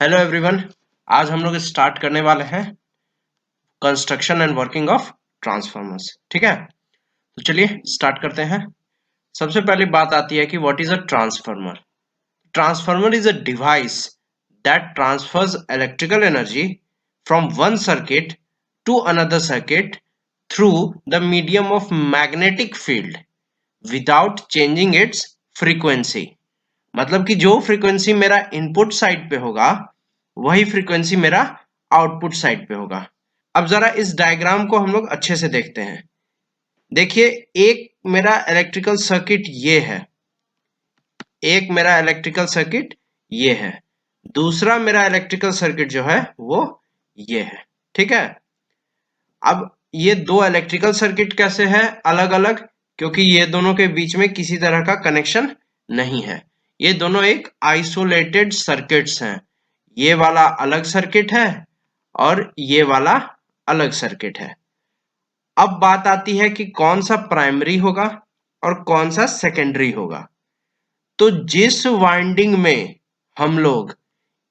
Hello everyone. आज हम लोग स्टार्ट करने वाले हैं construction and working of transformers. ठीक है, तो चलिए स्टार्ट करते हैं। सबसे पहली बात आती है कि what is a transformer. Transformer is a device that transfers electrical energy from one circuit to another circuit through the medium of magnetic field without changing its frequency. मतलब कि जो फ्रीक्वेंसी मेरा इनपुट साइड पे होगा वही frequency मेरा output side पे होगा। अब जरा इस डायग्राम को हम लोग अच्छे से देखते हैं। देखिए, एक मेरा इलेक्ट्रिकल सर्किट ये है, एक मेरा इलेक्ट्रिकल सर्किट ये है, दूसरा मेरा इलेक्ट्रिकल सर्किट जो है वो ये है। ठीक है, अब ये दो इलेक्ट्रिकल सर्किट कैसे है अलग अलग, क्योंकि ये दोनों के बीच में किसी तरह का कनेक्शन नहीं है। ये दोनों एक आइसोलेटेड सर्किट्स हैं। ये वाला अलग सर्किट है और ये वाला अलग सर्किट है। अब बात आती है कि कौन सा प्राइमरी होगा और कौन सा सेकेंडरी होगा। तो जिस वाइंडिंग में हम लोग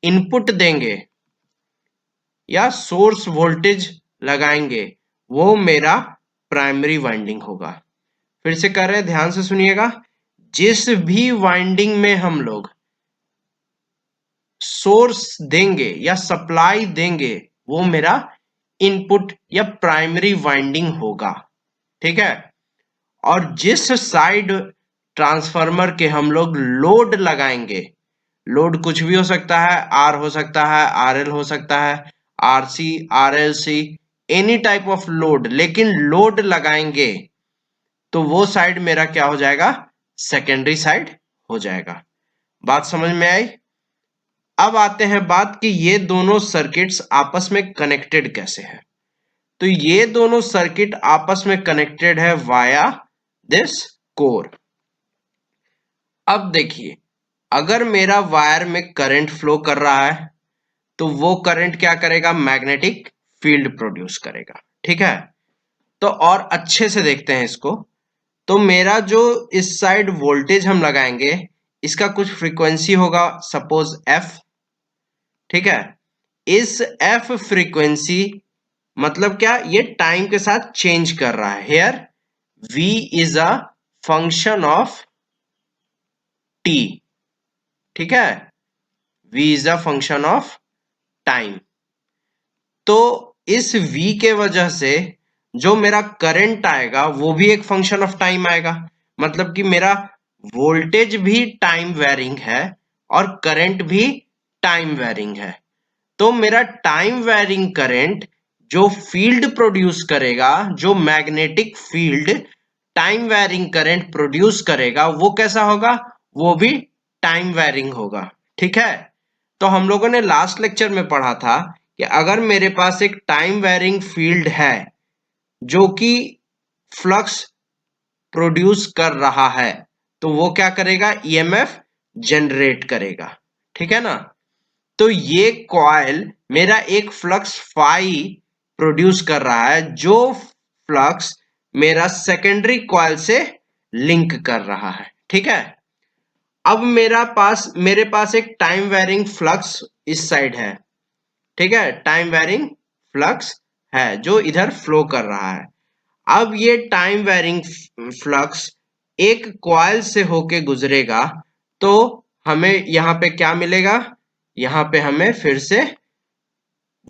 इनपुट देंगे या सोर्स वोल्टेज लगाएंगे वो मेरा प्राइमरी वाइंडिंग होगा। फिर से कर रहे हैं, ध्यान से सुनिएगा। जिस भी वाइंडिंग में हम लोग सोर्स देंगे या सप्लाई देंगे वो मेरा इनपुट या प्राइमरी वाइंडिंग होगा। ठीक है, और जिस साइड ट्रांसफार्मर के हम लोग लोड लगाएंगे, लोड कुछ भी हो सकता है, आर हो सकता है, आर एल हो सकता है, R C, R L C, any type of load, लेकिन लोड लगाएंगे तो वो साइड मेरा क्या हो जाएगा, सेकेंडरी साइड हो जाएगा। बात समझ में आई। अब आते हैं बात कि ये दोनों सर्किट्स आपस में कनेक्टेड कैसे हैं। तो ये दोनों सर्किट आपस में कनेक्टेड है वाया दिस कोर। अब देखिए, अगर मेरा वायर में करंट फ्लो कर रहा है तो वो करंट क्या करेगा, मैग्नेटिक फील्ड प्रोड्यूस करेगा। ठीक है, तो और अच्छे से देखते हैं इसको। तो मेरा जो इस साइड वोल्टेज हम लगाएंगे इसका कुछ फ्रीक्वेंसी होगा, सपोज एफ। ठीक है, इस एफ फ्रीक्वेंसी मतलब क्या, ये टाइम के साथ चेंज कर रहा है। Here v is a function of t। ठीक है, v is a function of time. तो इस v के वजह से जो मेरा करंट आएगा वो भी एक फंक्शन ऑफ टाइम आएगा। मतलब कि मेरा वोल्टेज भी टाइम वेरिंग है और करंट भी टाइम वेरिंग है। तो मेरा टाइम वेरिंग करंट जो फील्ड प्रोड्यूस करेगा, जो magnetic field time varying current produce करेगा वो कैसा होगा, वो भी टाइम वेरिंग होगा। ठीक है, तो हम लोगों ने लास्ट लेक्चर में पढ़ा था कि अगर मेरे पास एक टाइम वेरिंग फील्ड है जो कि फ्लक्स प्रोड्यूस कर रहा है तो वो क्या करेगा, ईएमएफ जनरेट करेगा। ठीक है ना। तो ये कॉइल मेरा एक फ्लक्स फाई प्रोड्यूस कर रहा है जो फ्लक्स मेरा सेकेंडरी कॉइल से लिंक कर रहा है। ठीक है, अब मेरे पास एक टाइम वेरिंग फ्लक्स इस साइड है। ठीक है, टाइम वेरिंग फ्लक्स है जो इधर फ्लो कर रहा है। अब ये टाइम वेरिंग फ्लक्स एक कॉइल से होके गुजरेगा तो हमें यहाँ पे क्या मिलेगा, यहाँ पे हमें फिर से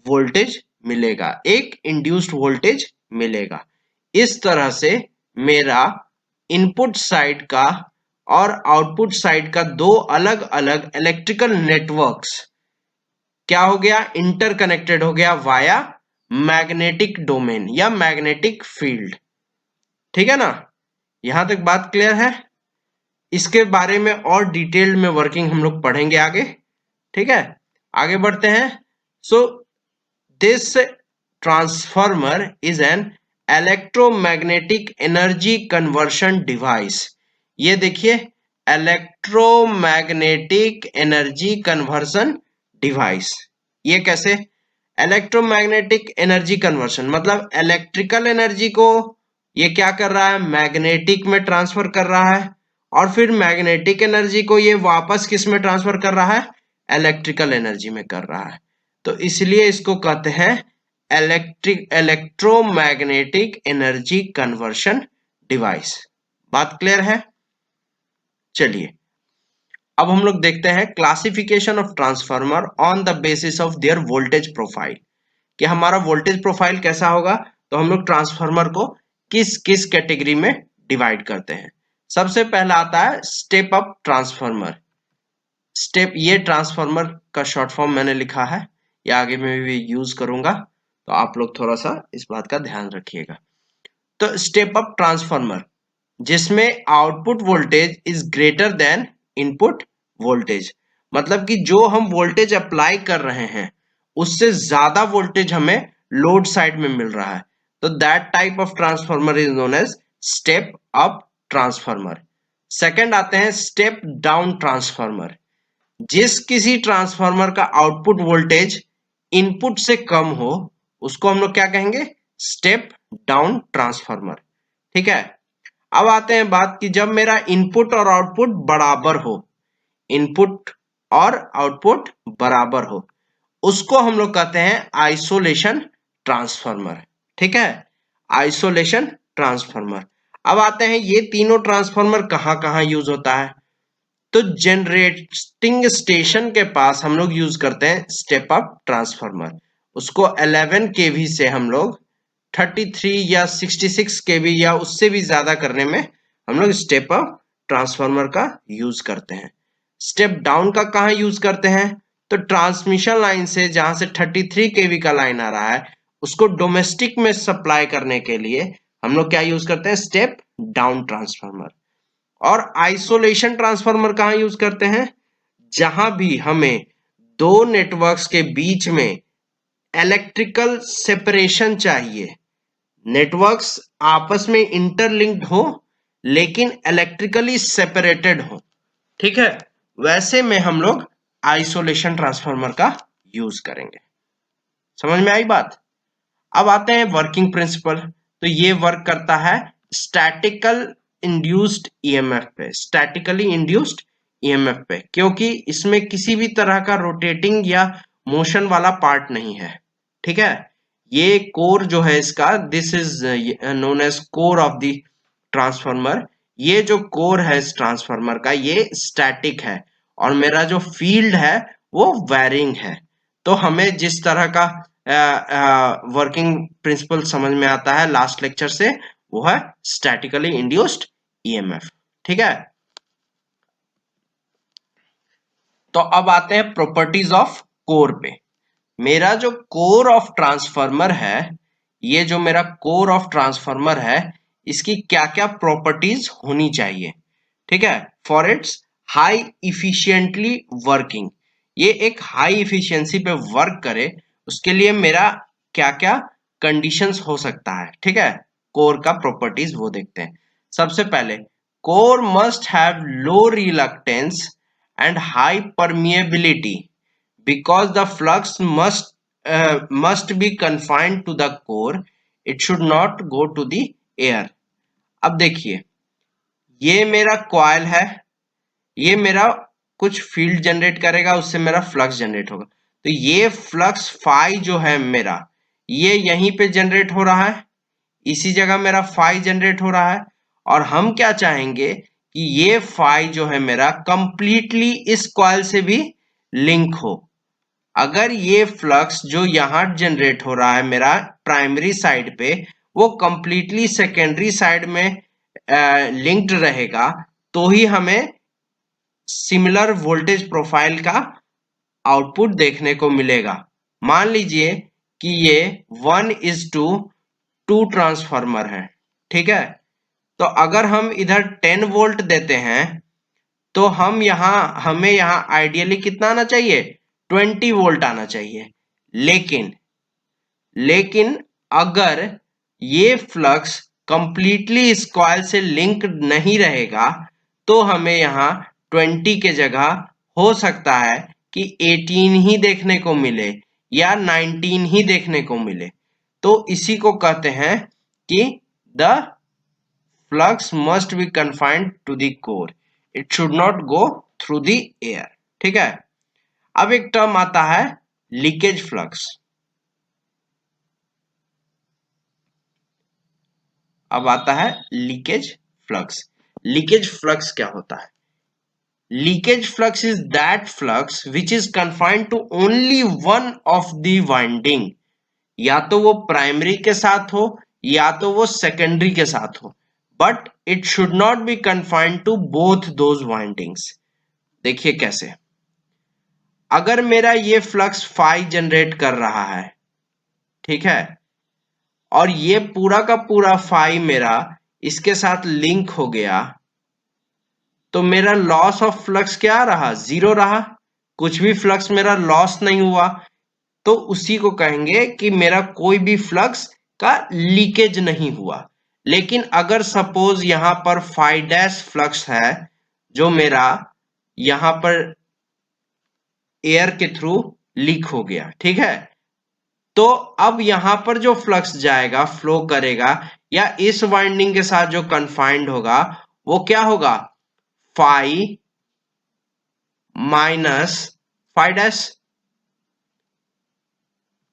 वोल्टेज मिलेगा, एक इंड्यूस्ड वोल्टेज मिलेगा। इस तरह से मेरा इनपुट साइड का और आउटपुट साइड का दो अलग अलग इलेक्ट्रिकल नेटवर्क्स क्या हो गया, इंटरकनेक्टेड हो गया वाया मैग्नेटिक डोमेन या मैग्नेटिक फील्ड। ठीक है ना, यहां तक बात क्लियर है। इसके बारे में और डिटेल्ड में वर्किंग हम लोग पढ़ेंगे आगे। ठीक है, आगे बढ़ते हैं। So this transformer is an electromagnetic energy conversion device. ये देखिए, इलेक्ट्रोमैग्नेटिक एनर्जी कन्वर्शन डिवाइस। ये कैसे, इलेक्ट्रोमैग्नेटिक एनर्जी कन्वर्शन मतलब इलेक्ट्रिकल एनर्जी को ये क्या कर रहा है, मैग्नेटिक में ट्रांसफर कर रहा है, और फिर मैग्नेटिक एनर्जी को ये वापस किस में ट्रांसफर कर रहा है, इलेक्ट्रिकल एनर्जी में कर रहा है, तो इसलिए इसको कहते हैं इलेक्ट्रोमैग्नेटिक एनर्जी कन्वर्शन डिवाइस। बात क्लियर है? चलिए अब हम लोग देखते हैं classification of transformer on the basis of their voltage profile, कि हमारा वोल्टेज प्रोफाइल कैसा होगा। तो हम लोग ट्रांसफार्मर को किस किस कैटेगरी में डिवाइड करते हैं। सबसे पहला आता है स्टेप अप ट्रांसफार्मर। स्टेप, ये ट्रांसफार्मर का शॉर्ट फॉर्म मैंने लिखा है, ये आगे में भी यूज करूंगा, तो आप लोग थोड़ा सा इस बात का ध्यान रखिएगा। तो स्टेप अप ट्रांसफार्मर जिसमें output voltage is greater than input voltage, मतलब कि जो हम वोल्टेज अप्लाई कर रहे हैं उससे ज्यादा वोल्टेज हमें लोड साइड में मिल रहा है, तो that type of transformer is known as step up transformer. Second आते हैं स्टेप डाउन ट्रांसफार्मर। जिस किसी ट्रांसफार्मर का आउटपुट वोल्टेज इनपुट से कम हो उसको हम लोग क्या कहेंगे, स्टेप डाउन ट्रांसफार्मर। ठीक है, अब आते हैं बात कि जब मेरा इनपुट और आउटपुट बराबर हो, इनपुट और आउटपुट बराबर हो, उसको हम लोग कहते हैं आइसोलेशन ट्रांसफार्मर। ठीक है, आइसोलेशन ट्रांसफार्मर। अब आते हैं ये तीनों ट्रांसफार्मर कहां कहां यूज होता है। तो जनरेटिंग स्टेशन के पास हम लोग यूज करते हैं स्टेप अप ट्रांसफार्मर, उसको 11 केवी से हम लोग 33 या 66 केवी या उससे भी ज्यादा करने में हम लोग स्टेप अप ट्रांसफार्मर का यूज करते हैं। स्टेप डाउन का कहाँ यूज करते हैं, तो ट्रांसमिशन लाइन से जहां से 33 केवी का लाइन आ रहा है उसको डोमेस्टिक में सप्लाई करने के लिए हम लोग क्या यूज करते हैं, स्टेप डाउन ट्रांसफार्मर। और आइसोलेशन ट्रांसफार्मर कहाँ यूज करते हैं, जहां भी हमें दो नेटवर्क्स के बीच में इलेक्ट्रिकल सेपरेशन चाहिए, नेटवर्क्स आपस में इंटरलिंक्ड हो लेकिन इलेक्ट्रिकली सेपरेटेड हो। ठीक है, वैसे में हम लोग आइसोलेशन ट्रांसफार्मर का यूज करेंगे। समझ में आई बात? अब आते हैं वर्किंग प्रिंसिपल। तो ये वर्क करता है स्टैटिकल इंड्यूस्ड ईएमएफ पे, स्टैटिकली इंड्यूस्ड ईएमएफ पे, क्योंकि इसमें किसी भी तरह का रोटेटिंग या मोशन वाला पार्ट नहीं है। ठीक है, ये कोर जो है इसका, this is known as core of the transformer. ये जो कोर है इस ट्रांसफार्मर का ये स्टैटिक है और मेरा जो फील्ड है वो वैरिंग है। तो हमें जिस तरह का वर्किंग प्रिंसिपल समझ में आता है लास्ट लेक्चर से, वो है स्टैटिकली इंड्यूस्ड ईएमएफ। ठीक है, तो अब आते हैं प्रॉपर्टीज ऑफ कोर पे। मेरा जो कोर ऑफ ट्रांसफार्मर है, ये जो मेरा कोर ऑफ ट्रांसफार्मर है, इसकी क्या क्या प्रॉपर्टीज होनी चाहिए। ठीक है, for its high efficiently working, ये एक हाई इफिशियंसी पे वर्क करे उसके लिए मेरा क्या क्या कंडीशंस हो सकता है। ठीक है, कोर का प्रॉपर्टीज वो देखते हैं। सबसे पहले core must have low reluctance and high permeability because the flux must be confined to the core, it should not go to the air। अब देखिए, ये मेरा कॉइल है, ये मेरा कुछ फील्ड जनरेट करेगा, उससे मेरा फ्लक्स जनरेट होगा। तो ये फ्लक्स फाई जो है मेरा, ये यहीं पे जनरेट हो रहा है, इसी जगह मेरा फाई जनरेट हो रहा है। और हम क्या चाहेंगे कि ये फाई जो है मेरा कंप्लीटली इस कॉइल से भी लिंक हो। अगर ये फ्लक्स जो यहां जनरेट हो रहा है मेरा प्राइमरी साइड पे, वो कंप्लीटली सेकेंडरी साइड में लिंक्ड रहेगा, तो ही हमें सिमिलर वोल्टेज प्रोफाइल का आउटपुट देखने को मिलेगा। मान लीजिए कि ये 1:2 ट्रांसफार्मर है। ठीक है, तो अगर हम इधर 10 वोल्ट देते हैं तो हमें यहाँ आइडियली कितना आना चाहिए, 20 वोल्ट आना चाहिए। लेकिन अगर ये फ्लक्स कंप्लीटली इस कॉइल से लिंक नहीं रहेगा तो हमें यहाँ 20 के जगह हो सकता है कि 18 ही देखने को मिले या 19 ही देखने को मिले। तो इसी को कहते हैं कि the flux must be confined to the core, it should not go through the air. ठीक है, अब एक टर्म आता है लीकेज फ्लक्स। अब आता है लीकेज फ्लक्स। लीकेज फ्लक्स क्या होता है? Leakage flux is that flux which is confined to only one of the winding. या तो वो प्राइमरी के साथ हो या तो वो सेकेंडरी के साथ हो, but it should not be confined to both those windings. देखिए कैसे, अगर मेरा ये फ्लक्स फाई जनरेट कर रहा है, ठीक है, और ये पूरा का पूरा फाई मेरा इसके साथ लिंक हो गया, तो मेरा लॉस ऑफ फ्लक्स क्या रहा? जीरो रहा। कुछ भी फ्लक्स मेरा लॉस नहीं हुआ, तो उसी को कहेंगे कि मेरा कोई भी फ्लक्स का लीकेज नहीं हुआ। लेकिन अगर सपोज यहां पर फाई डैश फ्लक्स है जो मेरा यहां पर एयर के थ्रू लीक हो गया, ठीक है, तो अब यहां पर जो फ्लक्स जाएगा, फ्लो करेगा, या इस वाइंडिंग के साथ जो कन्फाइंड होगा, वो क्या होगा? Phi minus phi dash.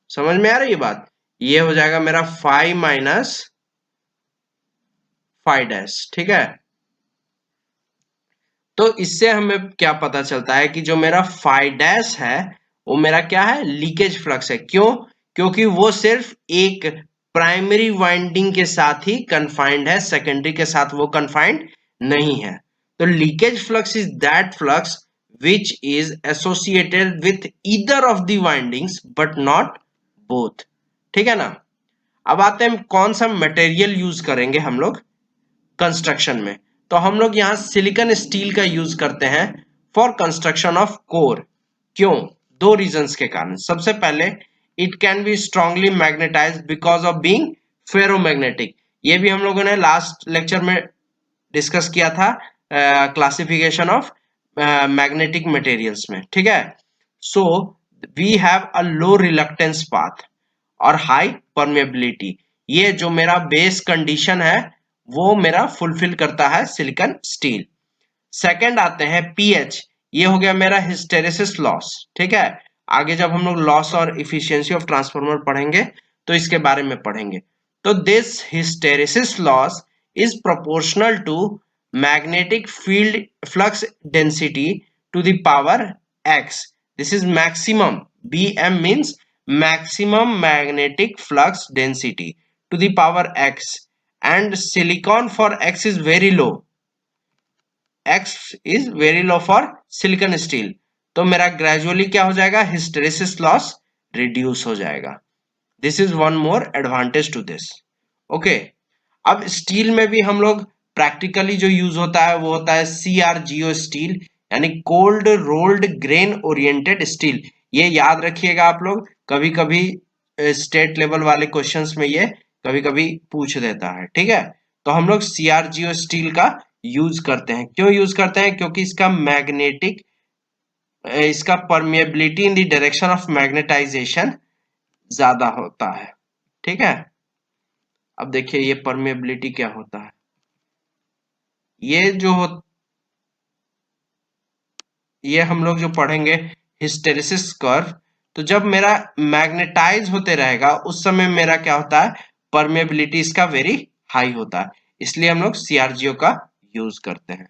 समझ में आ रही है बात? ये हो जाएगा मेरा फाई माइनस फाई डैश, ठीक है। तो इससे हमें क्या पता चलता है कि जो मेरा फाई डैश है वो मेरा क्या है? लीकेज फ्लक्स है। क्यों? क्योंकि वो सिर्फ एक प्राइमरी वाइंडिंग के साथ ही कन्फाइंड है, सेकेंडरी के साथ वो कन्फाइंड नहीं है। तो leakage flux is that flux which is associated with either of the windings but not both। ठीक है ना। अब आते हैं कौन सा मटेरियल यूज करेंगे हम लोग कंस्ट्रक्शन में। तो हम लोग यहाँ सिलिकॉन स्टील का यूज करते हैं फॉर कंस्ट्रक्शन ऑफ कोर। क्यों? दो रीजंस के कारण। सबसे पहले, it can be strongly magnetised because of being ferromagnetic. ये भी हम लोगों ने लास्ट लेक्चर में डिस्कस किया था, क्लासिफिकेशन ऑफ मैग्नेटिक मटेरियल्स में, ठीक है। So we have a low reluctance path और हाई परमेबिलिटी। ये जो मेरा बेस कंडीशन है वो मेरा फुलफिल करता है सिलिकॉन स्टील। सेकंड आते हैं पीएच। ये हो गया मेरा हिस्टेरेसिस लॉस, ठीक है। आगे जब हम लोग लॉस और इफिशियंसी ऑफ ट्रांसफार्मर पढ़ेंगे तो इसके बारे में पढ़ेंगे। तो this hysteresis loss is proportional to magnetic field flux density to the power x। This is maximum, bm means maximum magnetic flux density to the power x, and silicon for x is very low, x is very low for silicon steel। तो मेरा gradually क्या हो जाएगा? Hysteresis loss reduce हो जाएगा। This is one more advantage to this. Okay, अब steel में भी हम लोग प्रैक्टिकली जो यूज होता है वो होता है CRGO स्टील, यानी cold rolled grain oriented steel. ये याद रखिएगा आप लोग, कभी कभी स्टेट लेवल वाले क्वेश्चंस में ये कभी कभी पूछ देता है, ठीक है। तो हम लोग CRGO स्टील का यूज करते हैं। क्यों यूज करते हैं? क्योंकि इसका मैग्नेटिक, इसका permeability in the direction of magnetization ज्यादा होता है, ठीक है। अब देखिए ये परमिएबिलिटी क्या होता है। ये जो हो, ये हम लोग जो पढ़ेंगे हिस्टेरेसिस कर्व, तो जब मेरा मैग्नेटाइज होते रहेगा उस समय मेरा क्या होता है? परमेबिलिटी इसका वेरी हाई होता है, इसलिए हम लोग CRGO का यूज करते हैं।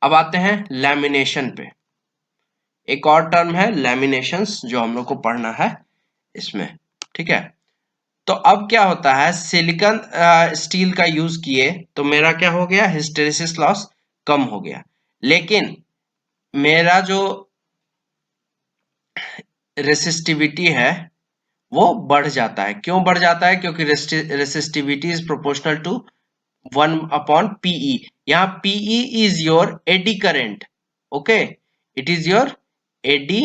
अब आते हैं लैमिनेशन पे। एक और टर्म है लैमिनेशंस जो हम लोग को पढ़ना है इसमें, ठीक है। तो अब क्या होता है, सिलिकॉन स्टील का यूज किए तो मेरा क्या हो गया? हिस्टेरेसिस लॉस कम हो गया, लेकिन मेरा जो रेसिस्टिविटी है वो बढ़ जाता है। क्यों बढ़ जाता है? क्योंकि resistivity is proportional to 1/PE। यहाँ PE is your eddy current, okay, it is your eddy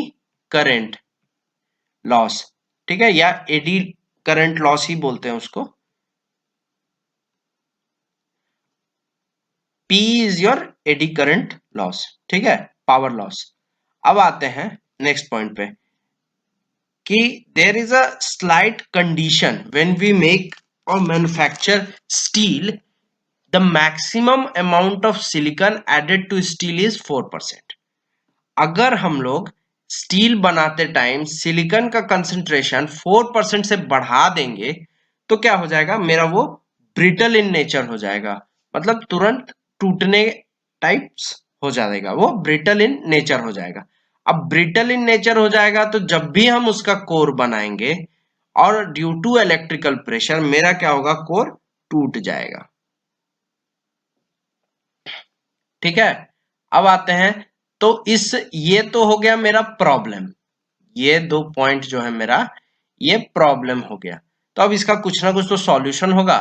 current loss, ठीक है, या एडी करंट लॉस ही बोलते हैं उसको। PE is your eddy current loss, ठीक है, पावर लॉस। अब आते हैं नेक्स्ट पॉइंट पे कि there is a slight condition when we make or manufacture steel, the maximum amount of silicon added to steel is 4%। अगर हम लोग स्टील बनाते टाइम सिलिकॉन का कंसंट्रेशन 4% से बढ़ा देंगे तो क्या हो जाएगा, मेरा वो ब्रिटल इन नेचर हो जाएगा, मतलब तुरंत टूटने टाइप्स हो जाएगा, वो ब्रिटल इन नेचर हो जाएगा। अब ब्रिटल इन नेचर हो जाएगा तो जब भी हम उसका कोर बनाएंगे और ड्यू टू इलेक्ट्रिकल प्रेशर मेरा क्या होगा, कोर टूट जाएगा। ठीक है, अब आते हैं तो ये तो हो गया मेरा प्रॉब्लम, ये 2 पॉइंट जो है मेरा ये प्रॉब्लम हो गया। तो अब इसका कुछ ना कुछ तो सॉल्यूशन होगा,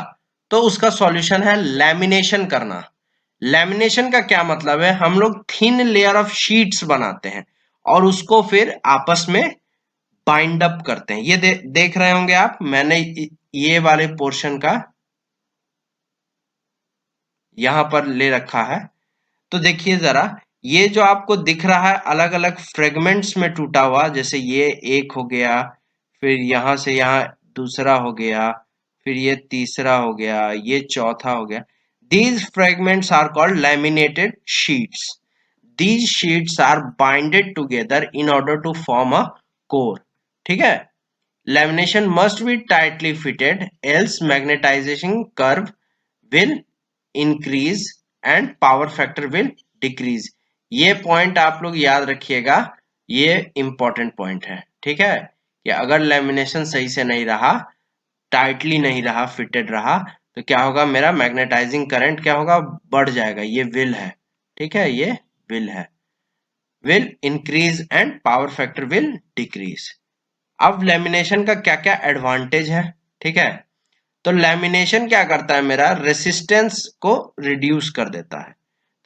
तो उसका सॉल्यूशन है लैमिनेशन करना। लैमिनेशन का क्या मतलब है, हम लोग थिन लेयर ऑफ शीट्स बनाते हैं और उसको फिर आपस में बाइंड अप करते हैं। ये देख रहे होंगे आप, मैंने ये वाले पोर्शन का यहां पर ले रखा है। तो देखिए जरा, ये जो आपको दिख रहा है अलग अलग फ्रेगमेंट्स में टूटा हुआ, जैसे ये एक हो गया, फिर यहां से यहाँ दूसरा हो गया, फिर ये तीसरा हो गया, ये चौथा हो गया। These fragments are called laminated sheets. These sheets are binded together in order to form a core. ठीक है, lamination must be tightly fitted, else magnetization curve will increase and power factor will decrease. ये point आप लोग याद रखिएगा, ये important point है। ठीक है, कि अगर लेमिनेशन सही से नहीं रहा, टाइटली नहीं रहा, फिटेड रहा, तो क्या होगा, मेरा मैग्नेटाइजिंग करंट क्या होगा, बढ़ जाएगा। ये विल है, ठीक है, ये विल है, will increase and power factor will decrease. अब लेमिनेशन का क्या क्या एडवांटेज है, ठीक है। तो लैमिनेशन क्या करता है, मेरा रेसिस्टेंस को रिड्यूस कर देता है।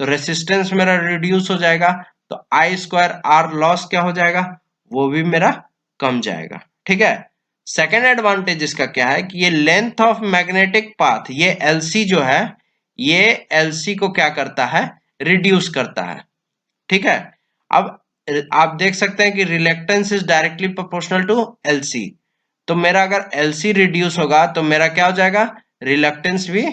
तो रेसिस्टेंस मेरा रिड्यूस हो जाएगा, तो आई स्क्वायर आर लॉस क्या हो जाएगा, वो भी मेरा कम जाएगा। ठीक है, सेकेंड एडवांटेज इसका क्या है कि ये लेंथ ऑफ मैग्नेटिक पाथ, ये एलसी जो है, ये एलसी को क्या करता है, रिड्यूस करता है। ठीक है, अब आप देख सकते हैं कि reluctance is directly proportional to LC. तो मेरा अगर एलसी रिड्यूस होगा तो मेरा क्या हो जाएगा, रिलक्टेंस भी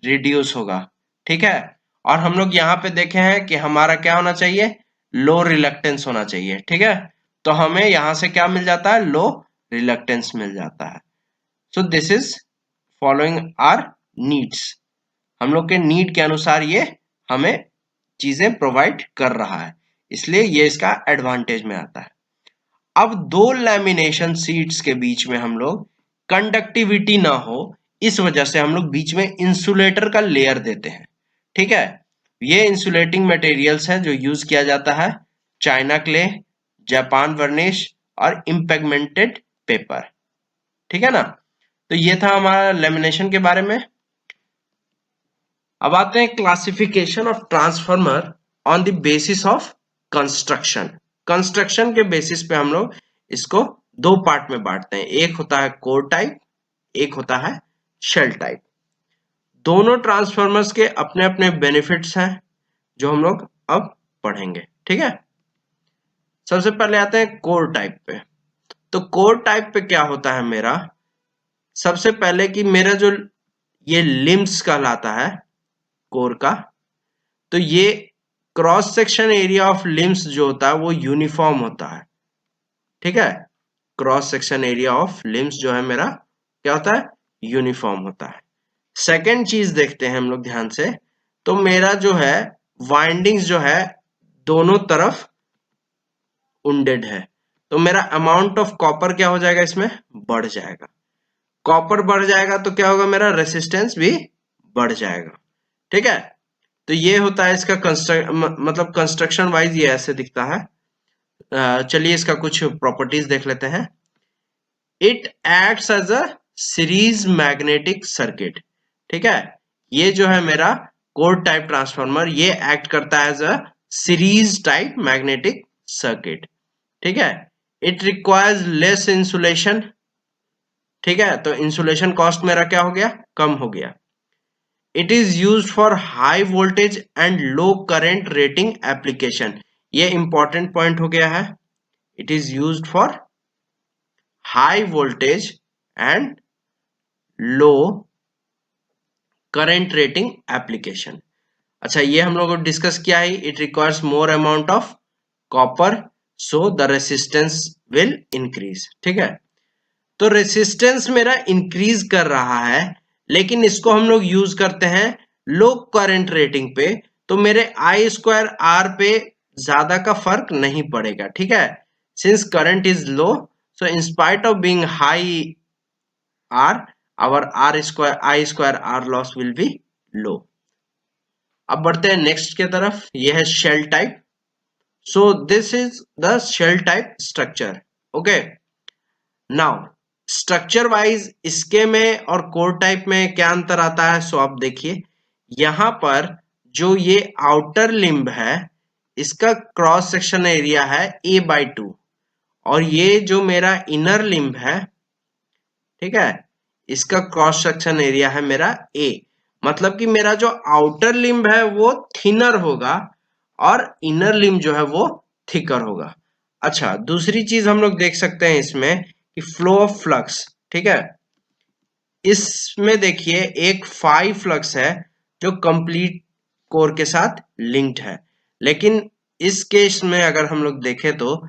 रिड्यूस होगा। ठीक है, और हम लोग यहाँ पे देखे हैं कि हमारा क्या होना चाहिए, लो रिलक्टेंस होना चाहिए। ठीक है, तो हमें यहाँ से क्या मिल जाता है, लो रिलक्टेंस मिल जाता है। सो this is following our needs, हम लोग के नीड के अनुसार ये हमें चीजें प्रोवाइड कर रहा है, इसलिए ये इसका एडवांटेज में आता है। अब दो लैमिनेशन शीट्स के बीच में हम लोग कंडक्टिविटी ना हो, इस वजह से हम लोग बीच में इंसुलेटर का लेयर देते हैं। ठीक है, ये इंसुलेटिंग मटेरियल्स हैं जो यूज किया जाता है, चाइना क्ले, जापान वर्निश और इम्पेगमेंटेड पेपर। ठीक है ना, तो ये था हमारा लेमिनेशन के बारे में। अब आते हैं classification of transformer on the basis of construction. Construction के बेसिस पे हम लोग इसको दो पार्ट में बांटते हैं, एक होता है कोर टाइप, एक होता है शेल टाइप। दोनों ट्रांसफार्मर्स के अपने अपने बेनिफिट्स हैं जो हम लोग अब पढ़ेंगे। ठीक है, सबसे पहले आते हैं कोर टाइप पे। तो कोर टाइप पे क्या होता है मेरा, सबसे पहले कि मेरा जो ये लिम्स कहलाता है कोर का, तो ये cross section area of limbs जो होता है वो यूनिफॉर्म होता है। ठीक है, cross section area of limbs जो है मेरा क्या होता है, यूनिफॉर्म होता है। सेकेंड चीज देखते हैं हम लोग ध्यान से, तो मेरा जो है वाइंडिंग्स जो है दोनों तरफ उंडेड है, तो मेरा अमाउंट ऑफ कॉपर क्या हो जाएगा, इसमें बढ़ जाएगा। कॉपर बढ़ जाएगा तो क्या होगा, मेरा रेसिस्टेंस भी बढ़ जाएगा। ठीक है, तो ये होता है इसका मतलब कंस्ट्रक्शन वाइज ये ऐसे दिखता है। चलिए इसका कुछ प्रॉपर्टीज देख लेते हैं। It acts as a series magnetic circuit. ठीक है, ये जो है मेरा कोर टाइप ट्रांसफार्मर, ये एक्ट करता है as a series type magnetic circuit. ठीक है, इट रिक्वायर्स लेस इंसुलेशन। ठीक है, तो इंसुलेशन कॉस्ट मेरा क्या हो गया, कम हो गया। It is use for high voltage and low current rating application, ये इंपॉर्टेंट पॉइंट हो गया है। It is use for high voltage and low current rating application. अच्छा, ये हम लोगों को डिस्कस किया है। It requires more amount of copper, so the resistance will increase. ठीक है, तो रेसिस्टेंस मेरा इंक्रीज कर रहा है, लेकिन इसको हम लोग यूज करते हैं लो करंट रेटिंग पे, तो मेरे आई स्क्वायर आर पे ज्यादा का फर्क नहीं पड़ेगा। ठीक है, since current is low, so in spite of being high R, our R square I square R loss will be low. अब बढ़ते हैं नेक्स्ट के तरफ, यह है shell type. So this is the shell type structure. Okay, now structure wise इसके में और कोर टाइप में क्या अंतर आता है, सो आप देखिए यहां पर जो ये आउटर लिम्ब है इसका क्रॉस सेक्शन एरिया है a/2, और ये जो मेरा इनर लिम्ब है, ठीक है, इसका क्रॉस सेक्शन एरिया है मेरा a। मतलब कि मेरा जो आउटर लिम्ब है वो थिनर होगा और इनर लिम्ब जो है वो थिकर होगा। अच्छा, दूसरी चीज हम लोग देख सकते हैं इसमें कि फ्लो ऑफ फ्लक्स। ठीक है, इसमें देखिए एक फाई फ्लक्स है जो कंप्लीट कोर के साथ लिंक्ड है, लेकिन इस केस में अगर हम लोग देखें तो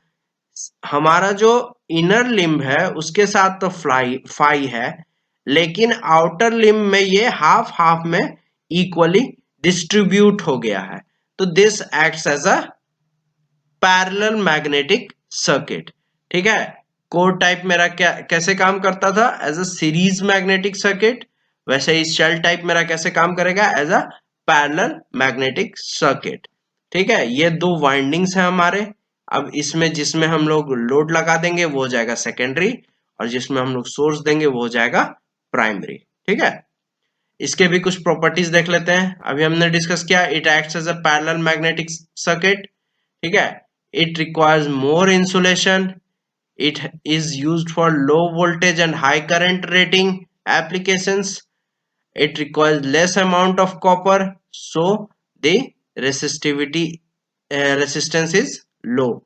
हमारा जो इनर लिम्ब है उसके साथ तो फाई है, लेकिन आउटर लिम्ब में ये हाफ हाफ में इक्वली डिस्ट्रीब्यूट हो गया है। तो this acts as a parallel magnetic circuit. ठीक है, कोर टाइप मेरा क्या कैसे काम करता था, as a series magnetic circuit, वैसे ही शेल टाइप मेरा कैसे काम करेगा, as a parallel magnetic circuit. ठीक है, ये दो वाइंडिंग्स हैं हमारे। अब इसमें जिसमें हम लोग लोड लगा देंगे वो हो जाएगा सेकेंडरी, और जिसमें हम लोग सोर्स देंगे वो हो जाएगा प्राइमरी। ठीक है, इसके भी कुछ प्रॉपर्टीज देख लेते हैं। अभी हमने डिस्कस किया, it acts as a parallel magnetic circuit. ठीक है, it requires more insulation, it is used for low voltage and high current rating applications, it requires less amount of copper, so the resistance is low,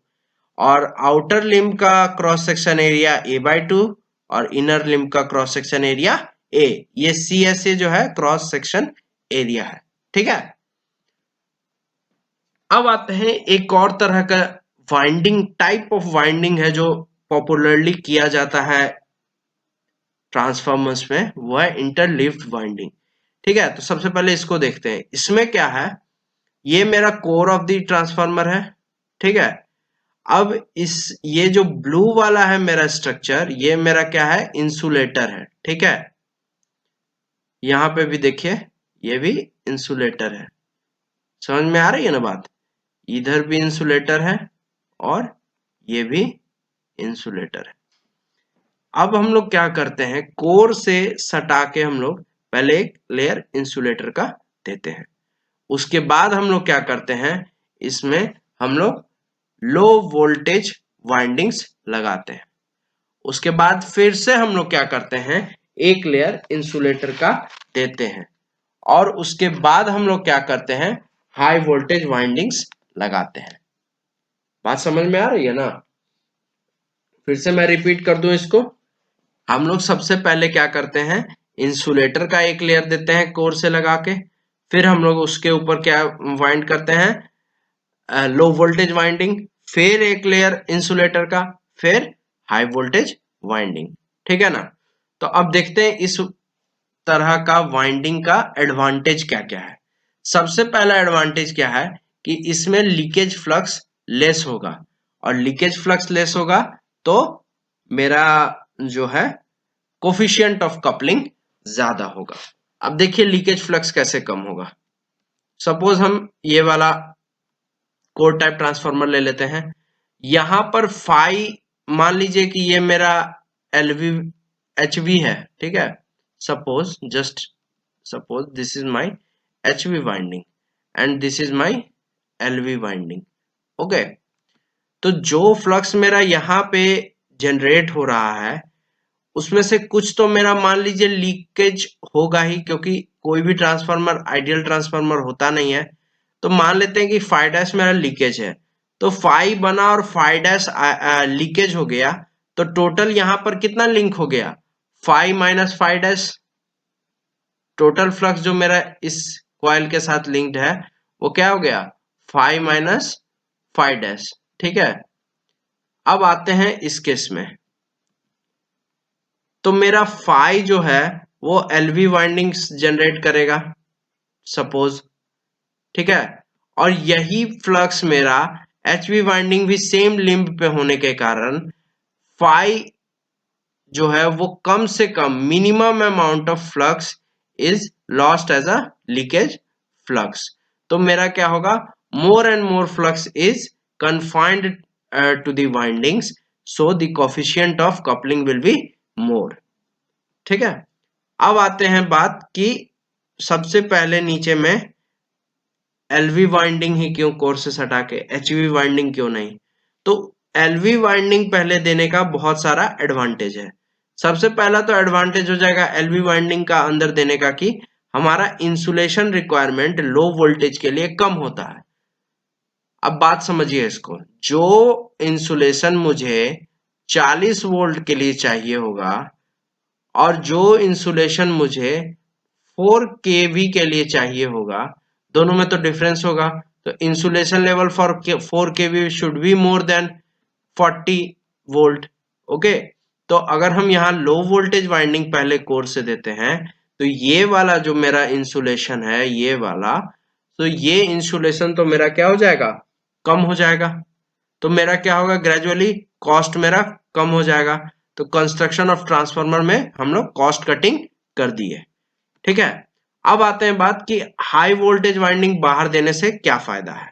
और outer limb का cross section area a/2 और inner limb का cross section area a, ये CSA जो है cross section area है। ठीक है, अब आते हैं एक और तरह का वाइंडिंग, टाइप ऑफ वाइंडिंग है जो पॉपुलरली किया जाता है ट्रांसफार्मर्स में, वो है इंटरलीव्ड वाइंडिंग। ठीक है, तो सबसे पहले इसको देखते हैं। इसमें क्या है, ये मेरा कोर ऑफ द ट्रांसफार्मर है। ठीक है, अब इस ये जो ब्लू वाला है मेरा स्ट्रक्चर, ये मेरा क्या है, इंसुलेटर है। ठीक है, यहां पे भी देखिए ये भी इंसुलेटर है। समझ में आ रही है ना बात, इधर भी इंसुलेटर है और ये भी इंसुलेटर है। अब हम लोग क्या करते हैं, कोर से सटा के हम लोग पहले एक लेयर इंसुलेटर का देते हैं, उसके बाद हम लोग क्या करते हैं, इसमें हम लोग लो वोल्टेज वाइंडिंग्स लगाते हैं। उसके बाद फिर से हम लोग क्या करते हैं, एक लेयर इंसुलेटर का देते हैं, और उसके बाद हम लोग क्या करते हैं, हाई वोल्टेज वाइंडिंग्स लगाते हैं। बात समझ में आ रही है ना, फिर से मैं रिपीट कर दूं इसको। हम लोग सबसे पहले क्या करते हैं, इंसुलेटर का एक लेयर देते हैं कोर से लगा के, फिर हम लोग उसके ऊपर क्या वाइंड करते हैं, लो वोल्टेज वाइंडिंग, फिर एक लेयर इंसुलेटर का, फिर हाई वोल्टेज वाइंडिंग। ठीक है ना, तो अब देखते हैं इस तरह का वाइंडिंग का एडवांटेज क्या क्या है। सबसे पहला एडवांटेज क्या है कि इसमें लीकेज फ्लक्स लेस होगा, और लीकेज फ्लक्स लेस होगा तो मेरा जो है कोफिशिएंट ऑफ कपलिंग ज्यादा होगा। अब देखिए लीकेज फ्लक्स कैसे कम होगा। सपोज हम ये वाला कोर टाइप ट्रांसफार्मर ले लेते हैं, यहां पर फाई मान लीजिए कि ये मेरा एलवी एचवी है। ठीक है, suppose just suppose this is my HV winding and this is my LV winding. Okay, तो जो फ्लक्स मेरा यहाँ पे जनरेट हो रहा है उसमें से कुछ तो मेरा मान लीजिए लीकेज होगा ही, क्योंकि कोई भी ट्रांसफार्मर आइडियल ट्रांसफार्मर होता नहीं है। तो मान लेते हैं कि फाइव डैश मेरा लीकेज है, तो फाइव बना और फाइव डैश लीकेज हो गया, तो टोटल यहां पर कितना लिंक हो गया, five minus five dash. Total flux जो मेरा इस कॉइल के साथ लिंक्ड है वो क्या हो गया, फाइव माइनस फाइव डैश। ठीक है। अब आते हैं इस केस में, तो मेरा फाई जो है वो एलवी वाइंडिंग्स जनरेट करेगा सपोज, ठीक है। और यही फ्लक्स मेरा एचवी वाइंडिंग भी सेम लिंब पे होने के कारण फाई जो है वो कम से कम minimum amount of flux is lost as a leakage flux. तो मेरा क्या होगा, more and more flux is confined to the windings, so the coefficient of coupling will be more, ठीक है। अब आते हैं बात कि सबसे पहले नीचे में एलवी वाइंडिंग ही क्यों कोर से हटा के एचवी वाइंडिंग क्यों नहीं। तो एलवी वाइंडिंग पहले देने का बहुत सारा एडवांटेज है। सबसे पहला तो एडवांटेज हो जाएगा एलवी वाइंडिंग का अंदर देने का कि हमारा इंसुलेशन रिक्वायरमेंट लो वोल्टेज के लिए कम होता है। अब बात समझिए इसको, जो इंसुलेशन मुझे 40 वोल्ट के लिए चाहिए होगा और जो इंसुलेशन मुझे 4 kV के लिए चाहिए होगा, दोनों में तो डिफरेंस होगा। तो insulation level for 4 kV should be more than 40 volt. Okay, तो अगर हम यहाँ लो वोल्टेज वाइंडिंग पहले कोर से देते हैं तो ये वाला जो मेरा इंसुलेशन है ये वाला, तो ये इंसुलेशन तो मेरा क्या हो जाएगा, कम हो जाएगा। तो मेरा क्या होगा, ग्रेजुअली कॉस्ट मेरा कम हो जाएगा। तो कंस्ट्रक्शन ऑफ ट्रांसफार्मर में हम लोग कॉस्ट कटिंग कर दिए, ठीक है। अब आते हैं बात कि हाई वोल्टेज वाइंडिंग बाहर देने से क्या फायदा है।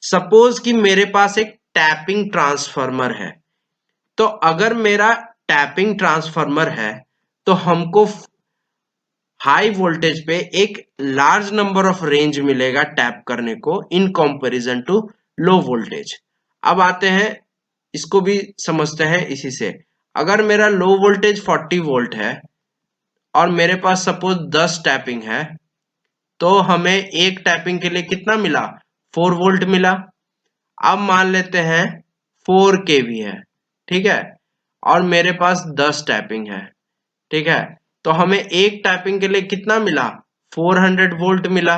सपोज कि मेरे पास एक टैपिंग ट्रांसफार्मर है, तो अगर मेरा टैपिंग ट्रांसफार्मर है तो हमको हाई वोल्टेज पे एक लार्ज नंबर ऑफ रेंज मिलेगा टैप करने को in comparison to low voltage. अब आते हैं इसको भी समझते हैं इसी से। अगर मेरा लो वोल्टेज 40 वोल्ट है और मेरे पास सपोज 10 टैपिंग है, तो हमें एक टैपिंग के लिए कितना मिला, 4 वोल्ट मिला। अब मान लेते हैं 4 kV है, ठीक है, और मेरे पास 10 टैपिंग है, ठीक है। तो हमें एक टैपिंग के लिए कितना मिला, 400 वोल्ट मिला।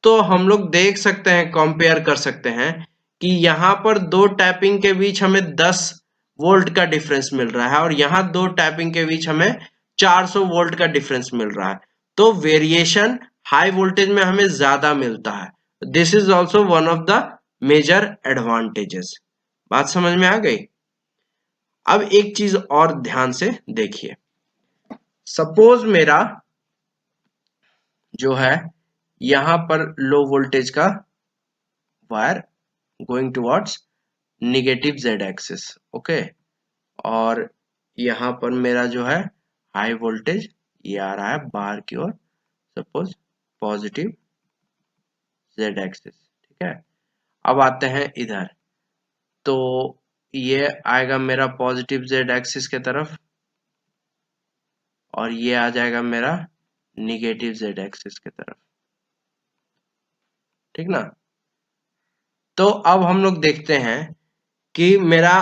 तो हम लोग देख सकते हैं, कंपेयर कर सकते हैं कि यहाँ पर दो टैपिंग के बीच हमें 10 वोल्ट का डिफरेंस मिल रहा है और यहाँ दो टैपिंग के बीच हमें 400 वोल्ट का डिफरेंस मिल रहा है। तो वेरिएशन हाई वोल्टेज में हमें ज्यादा मिलता है। This is also one of the major advantages. बात समझ में आ गई। अब एक चीज और ध्यान से देखिए, सपोज मेरा जो है यहां पर लो वोल्टेज का wire going towards negative Z axis, okay, और यहां पर मेरा जो है हाई वोल्टेज ये आ रहा है बाहर की ओर, सपोज पॉजिटिव जेड एक्सिस, ठीक है। अब आते हैं इधर, तो ये आएगा मेरा पॉजिटिव जेड एक्सिस के तरफ और ये आ जाएगा मेरा निगेटिव जेड एक्सिस के तरफ, ठीक ना। तो अब हम लोग देखते हैं कि मेरा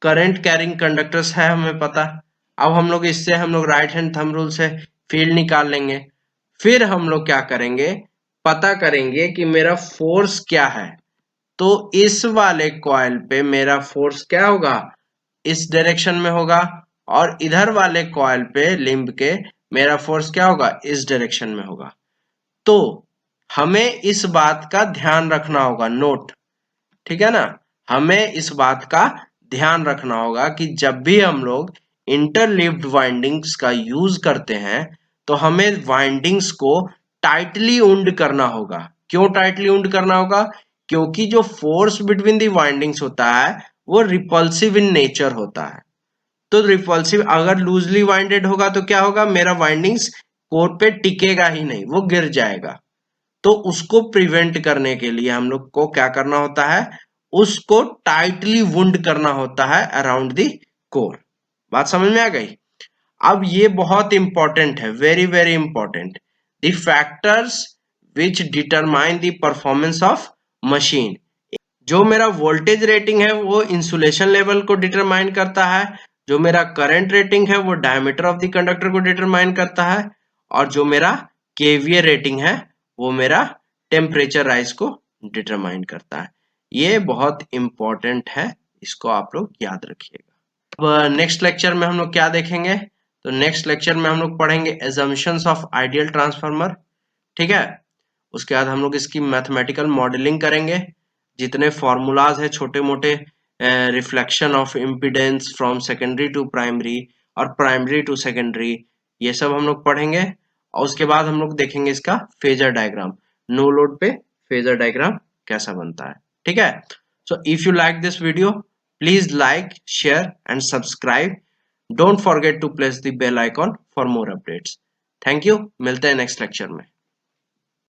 करंट कैरिंग कंडक्टर्स है हमें पता। अब हम लोग इससे हम लोग राइट हैंड थंब रूल से फील्ड निकाल लेंगे। फिर हम लोग क्या करेंगे, पता करेंगे कि मेरा फोर्स क्या है। तो इस वाले कॉइल पे मेरा फोर्स क्या होगा, इस डायरेक्शन में होगा, और इधर वाले कॉइल पे लिंब के मेरा फोर्स क्या होगा, इस डायरेक्शन में होगा। तो हमें इस बात का ध्यान रखना होगा, नोट, ठीक है ना। हमें इस बात का ध्यान रखना होगा कि जब भी हम लोग इंटरलीव्ड वाइंडिंग्स का यूज करते हैं तो हमें वाइंडिंग्स को टाइटली उंड करना होगा। क्यों टाइटली उंड करना होगा, क्योंकि जो फोर्स बिटवीन दी वाइंडिंग्स होता है वो रिपल्सिव इन नेचर होता है। तो रिपल्सिव अगर लूजली वाइंडेड होगा तो क्या होगा, मेरा वाइंडिंग्स कोर पे टिकेगा ही नहीं, वो गिर जाएगा। तो उसको प्रिवेंट करने के लिए हम लोग को क्या करना होता है, उसको टाइटली वुंड करना होता है अराउंड द कोर। बात समझ में आ गई। अब ये बहुत इंपॉर्टेंट है, very very important, the factors which determine the performance of machine. जो मेरा वोल्टेज रेटिंग है वो इंसुलेशन लेवल को डिटरमाइन करता है, जो मेरा करंट रेटिंग है वो डायमीटर ऑफ द कंडक्टर को डिटरमाइन करता है, और जो मेरा केवीए रेटिंग है वो मेरा टेम्परेचर राइज को डिटरमाइन करता है। ये बहुत इंपॉर्टेंट है, इसको आप लोग याद रखिएगा। अब नेक्स्ट लेक्चर में हम लोग क्या देखेंगे, तो नेक्स्ट लेक्चर में हम लोग पढ़ेंगे एजम्पशंस ऑफ आइडियल ट्रांसफार्मर, ठीक है। उसके बाद हम लोग इसकी मैथमेटिकल मॉडलिंग करेंगे, जितने फॉर्मूलाज है छोटे मोटे, reflection of impedance from secondary to primary और प्राइमरी टू सेकेंडरी, ये सब हम लोग पढ़ेंगे। और उसके बाद हम लोग देखेंगे इसका फेजर डायग्राम, नो लोड पे फेजर डायग्राम कैसा बनता है, ठीक है। So if you like this video, please like, share and subscribe. Don't forget to press the bell icon for more updates. Thank you, मिलते हैं नेक्स्ट लेक्चर में।